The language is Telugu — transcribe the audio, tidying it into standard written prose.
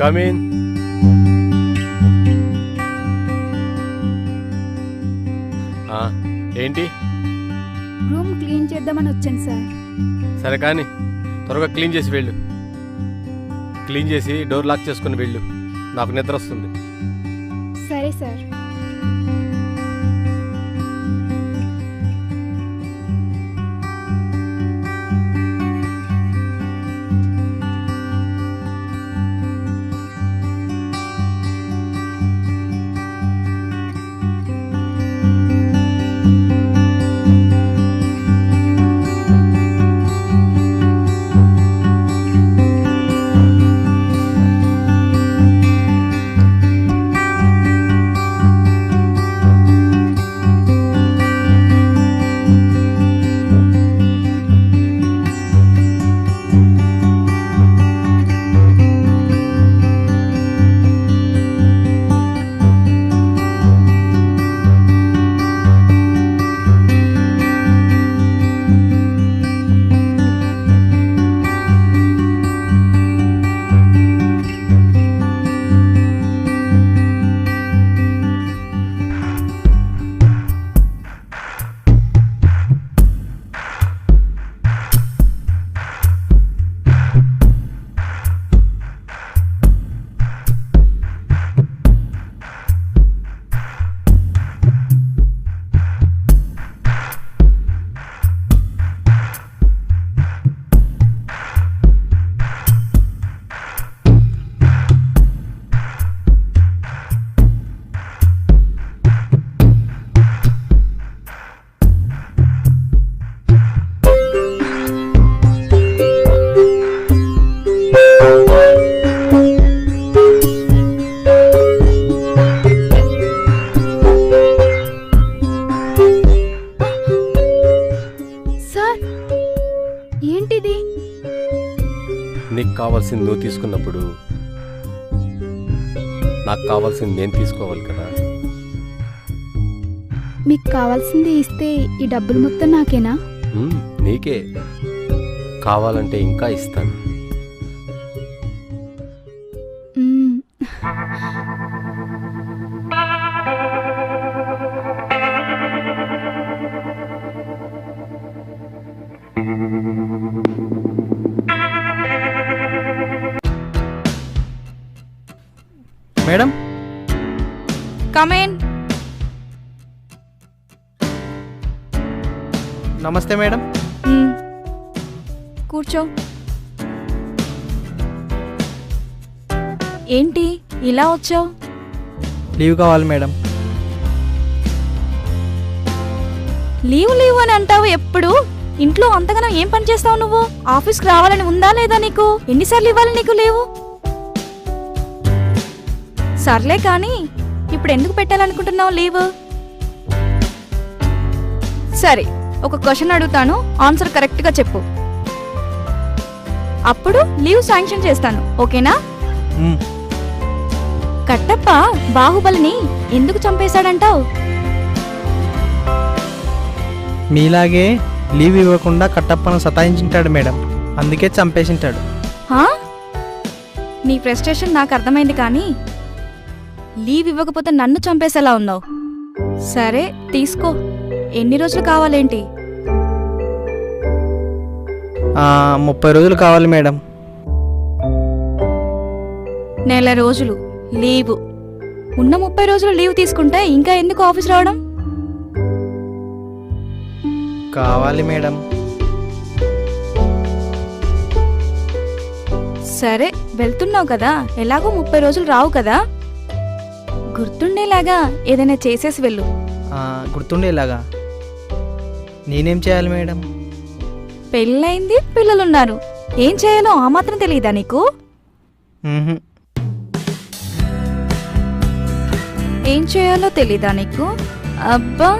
Come in. ఏంటి? రూమ్ క్లీన్ చేద్దామని వచ్చాను సార్. సరే కానీ త్వరగా క్లీన్ చేసి వెళ్ళు. క్లీన్ చేసి డోర్ లాక్ చేసుకుని వెళ్ళు, నాకు నిద్ర వస్తుంది. సరే సార్. ఏంటిది? నీకు కావాల్సింది నువ్వు తీసుకున్నప్పుడు నాకు కావాల్సింది నేను తీసుకోవాలి కదా. మీకు కావాల్సింది ఇస్తే ఈ డబ్బులు మొత్తం నాకేనా? నీకే. కావాలంటే ఇంకా ఇస్తాను. Madam, come in. నమస్తే మేడం. కూర్చో. ఏంటి ఇలా వచ్చావు? లీవ్ కావాలి మేడం. లీవ్ అని అంటావు ఎప్పుడు? ఇంట్లో అంతగానో ఏం పని చేస్తావు నువ్వు? ఆఫీస్కి రావాలని ఉందా లేదా నీకు? ఎన్నిసార్లు ఇవ్వాలి నీకు లీవు? సర్లే కానీ ఇప్పుడు ఎందుకు పెట్టాలనుకుంటున్నావు లీవ్? సరే, ఒక క్వశ్చన్ అడుగుతాను, ఆన్సర్ కరెక్ట్గా చెప్పు. అప్పుడు లీవ్ శాంక్షన్ చేస్తాను, ఓకేనా? కట్టప్ప బాహుబలిని ఎందుకు చంపేశాడంటావు? మీలాగే లీవ్ ఇవ్వకుండా కట్టప్పను సతాయించుంటాడు మేడం, అందుకే చంపేసింటాడు. నీ ఫ్రస్ట్రేషన్ నాకు అర్థమైంది, కానీ లీవ్ ఇవ్వకపోతే నన్ను చంపేసేలా ఉన్నావు. సరే తీసుకో. ఎన్ని రోజులు కావాలేంటి? 30 రోజులు కావాలి మేడం. నెల రోజులు లీవు. ఉన్న 30 రోజులు లీవ్ తీసుకుంటే ఇంకా ఎందుకు ఆఫీస్ రావడం? కావాలి మేడం. సరే, వెళ్తున్నావు కదా, ఎలాగో 30 రోజులు రావు కదా, గుర్తుండేలాగా ఏదైనా చేసేసి వెళ్ళు. గుర్తుండేలాగా నేనేం చేయాలి మేడం? పెళ్ళైంది, పిల్లలున్నారు, ఏం చేయాలో ఆ మాత్రం తెలియదా నీకు? ఏం చేయాలో తెలీదా నీకు? అబ్బా,